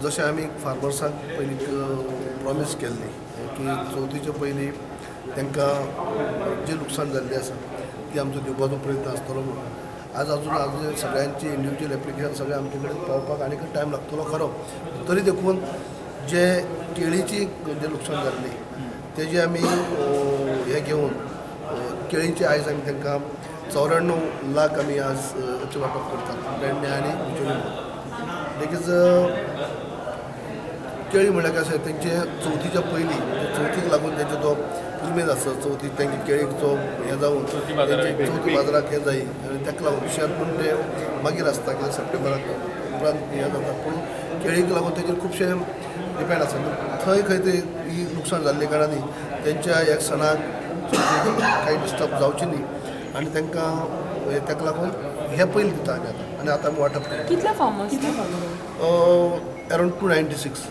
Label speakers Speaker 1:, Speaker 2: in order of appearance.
Speaker 1: जशें आमी फार्मर्सांक पयलीं प्रॉमीस केल्ली की चवथीचे पयलीं तांकां जें लुकसाण जाल्लें आसा ती आमचो दिवपाचो प्रयत्न आसतलो म्हणून आज सगळ्यांची इंडिविज्युअल एप्लिकेशन सगळें आमचे कडेन पावपाक आनीक टायम लागतलो खरो. तरी देखून जे केळीची जे लुकसाण जाल्ली तेजे आमी हे घेवन केळींचे आयज आमी तांकां 94 लाख आमी आज वांटप करतात पेडणे आनी बिचोली. देखीच केळी म्हळ्यार कशें तेंचे चवथीच्या पयलीं चवथीक लागून तेंचो जो उमेद आसा चवथीक तेंचे केळीचो हें जावन चवथी बाजाराक हें जायी आनी ताका लागून विशयान पूण ते मागीर आसता कित्याक सप्टेंबराक उपरांत हें जाता पूण केळीक लागून तेजेर खुबशे डिपेंड आसा. थंय खंय ते ही लुकसाण जाल्ले कारणान तेंच्या ह्या सणाक कांय डिस्टर्ब जावची न्ही आनी तांकां ताका लागून हे पयलीं दिता आमी आतां आमी वांटप करता.
Speaker 2: कितले फार्मर्स
Speaker 1: अरावंड 296.